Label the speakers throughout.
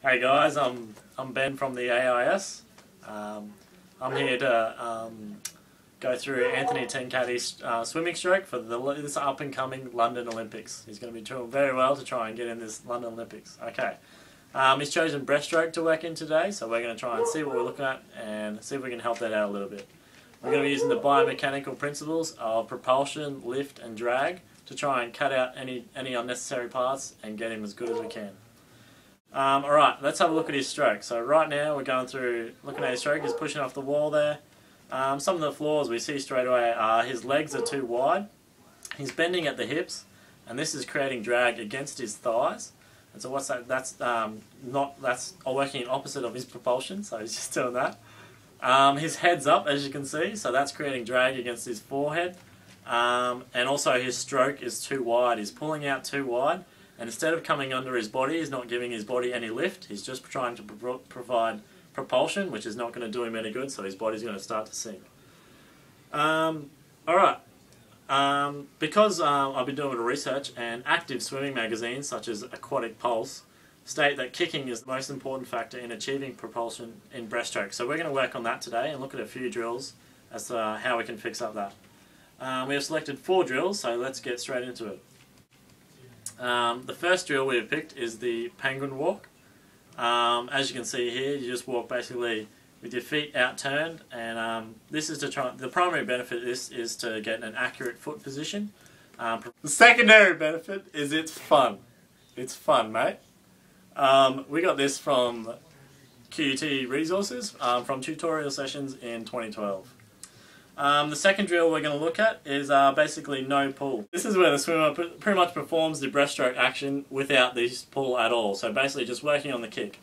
Speaker 1: Hey guys, I'm Ben from the AIS. I'm here to go through Anthony Tencati's swimming stroke for this up and coming London Olympics. He's going to be doing very well to try and get in this London Olympics. Okay, he's chosen breaststroke to work in today, so we're going to try and see what we're looking at and see if we can help that out a little bit. We're going to be using the biomechanical principles of propulsion, lift, and drag to try and cut out any unnecessary parts and get him as good as we can. Alright, let's have a look at his stroke. So right now we're going through, looking at his stroke, he's pushing off the wall there. Some of the flaws we see straight away are his legs are too wide, he's bending at the hips, and this is creating drag against his thighs. And so what's that? That's working opposite of his propulsion, so he's just doing that. His head's up, as you can see, so that's creating drag against his forehead. And also his stroke is too wide, he's pulling out too wide. And instead of coming under his body, he's not giving his body any lift. He's just trying to provide propulsion, which is not going to do him any good, so his body's going to start to sink. Alright, because I've been doing a bit of research, and active swimming magazines such as Aquatic Pulse state that kicking is the most important factor in achieving propulsion in breaststroke. So we're going to work on that today and look at a few drills as to how we can fix up that. We have selected 4 drills, so let's get straight into it. The first drill we have picked is the penguin walk. As you can see here, you just walk basically with your feet out turned, and this is to try. The primary benefit of this is to get an accurate foot position. The secondary benefit is it's fun. It's fun, mate. We got this from QUT Resources from tutorial sessions in 2012. The second drill we're going to look at is basically no pull. This is where the swimmer pretty much performs the breaststroke action without this pull at all, so basically just working on the kick.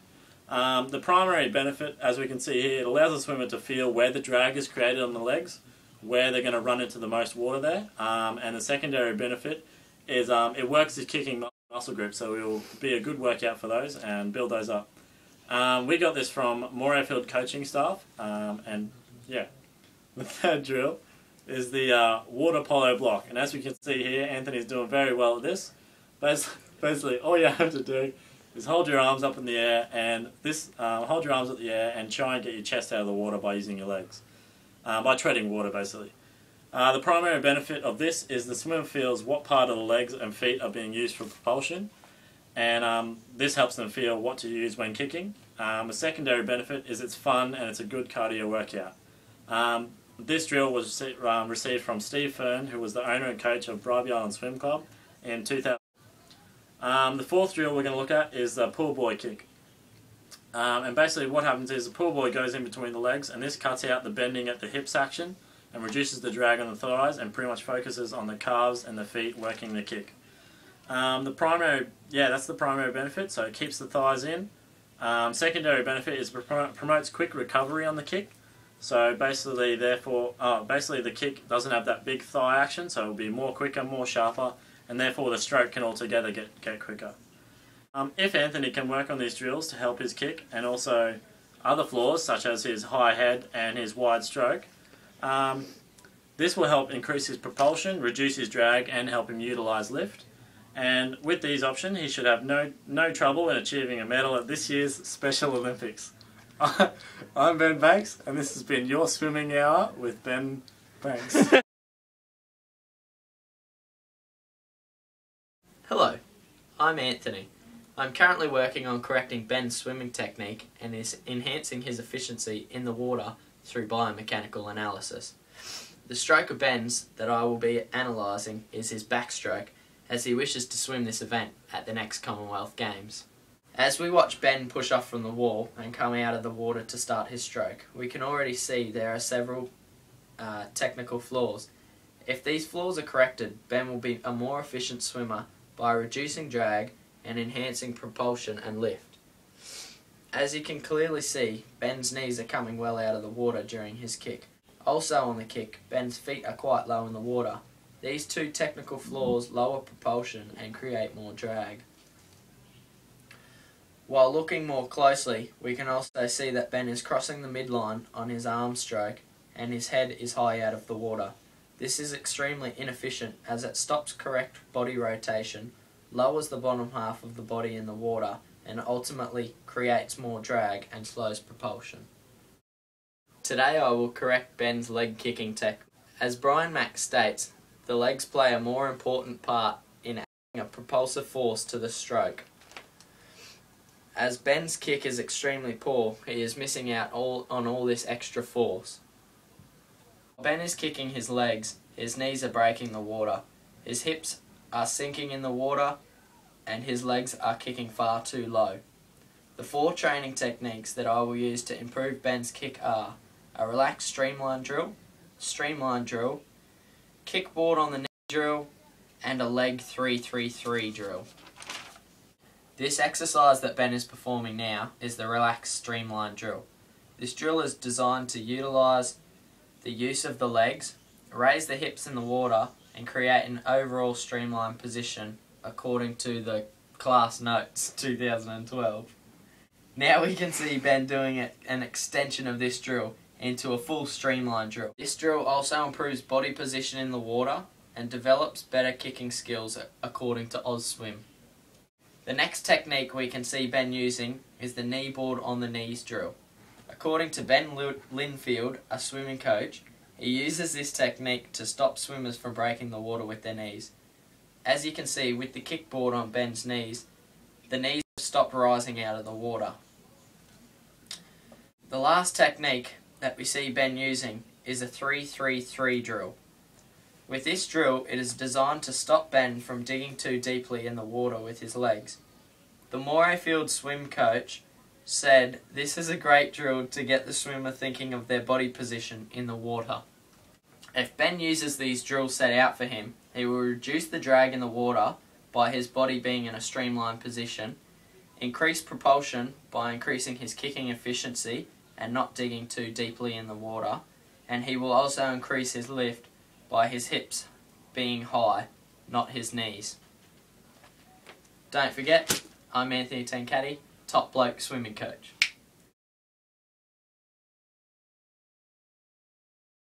Speaker 1: The primary benefit, as we can see here, it allows the swimmer to feel where the drag is created on the legs, where they're going to run into the most water there, and the secondary benefit is it works his kicking muscle group, so it will be a good workout for those and build those up. We got this from Morayfield coaching staff, and yeah. The third drill is the water polo block, and as we can see here, Anthony's doing very well at this. Basically, all you have to do is hold your arms up in the air, and hold your arms up in the air and try and get your chest out of the water by using your legs, by treading water basically. The primary benefit of this is the swimmer feels what part of the legs and feet are being used for propulsion, and this helps them feel what to use when kicking. The secondary benefit is it's fun and it's a good cardio workout. This drill was received from Steve Fern, who was the owner and coach of Bribie Island Swim Club in 2000. The fourth drill we're going to look at is the pull boy kick. And basically what happens is the pull boy goes in between the legs, and this cuts out the bending at the hips action and reduces the drag on the thighs and pretty much focuses on the calves and the feet working the kick. That's the primary benefit, so it keeps the thighs in. Secondary benefit is promotes quick recovery on the kick. So basically, the kick doesn't have that big thigh action, so it will be more quicker, more sharper, and therefore the stroke can altogether get quicker. If Anthony can work on these drills to help his kick, and also other flaws such as his high head and his wide stroke, this will help increase his propulsion, reduce his drag, and help him utilise lift. And with these options, he should have no trouble in achieving a medal at this year's Special Olympics. I'm Ben Banks, and this has been your Swimming Hour with Ben Banks.
Speaker 2: Hello, I'm Anthony. I'm currently working on correcting Ben's swimming technique and is enhancing his efficiency in the water through biomechanical analysis. The stroke of Ben's that I will be analysing is his backstroke, as he wishes to swim this event at the next Commonwealth Games. As we watch Ben push off from the wall and come out of the water to start his stroke, we can already see there are several technical flaws. If these flaws are corrected, Ben will be a more efficient swimmer by reducing drag and enhancing propulsion and lift. As you can clearly see, Ben's knees are coming well out of the water during his kick. Also on the kick, Ben's feet are quite low in the water. These two technical flaws lower propulsion and create more drag. While looking more closely, we can also see that Ben is crossing the midline on his arm stroke and his head is high out of the water. This is extremely inefficient as it stops correct body rotation, lowers the bottom half of the body in the water, and ultimately creates more drag and slows propulsion. Today I will correct Ben's leg kicking technique. As Brian Mack states, the legs play a more important part in adding a propulsive force to the stroke. As Ben's kick is extremely poor, he is missing out on all this extra force. Ben is kicking his legs, his knees are breaking the water, his hips are sinking in the water, and his legs are kicking far too low. The 4 training techniques that I will use to improve Ben's kick are a relaxed streamline drill, kickboard on the knee drill, and a leg 3-3-3 drill. This exercise that Ben is performing now is the relaxed streamline drill. This drill is designed to utilise the use of the legs, raise the hips in the water, and create an overall streamlined position according to the class notes 2012. Now we can see Ben doing an extension of this drill into a full streamline drill. This drill also improves body position in the water and develops better kicking skills according to OzSwim. The next technique we can see Ben using is the kneeboard on the knees drill. According to Ben Linfield, a swimming coach, he uses this technique to stop swimmers from breaking the water with their knees. As you can see with the kickboard on Ben's knees, the knees have stopped rising out of the water. The last technique that we see Ben using is a 3-3-3 drill. With this drill, it is designed to stop Ben from digging too deeply in the water with his legs. The Morayfield swim coach said this is a great drill to get the swimmer thinking of their body position in the water. If Ben uses these drills set out for him, he will reduce the drag in the water by his body being in a streamlined position, increase propulsion by increasing his kicking efficiency and not digging too deeply in the water, and he will also increase his lift by his hips being high, not his knees. Don't forget, I'm Anthony Tencati, Top Bloke Swimming Coach.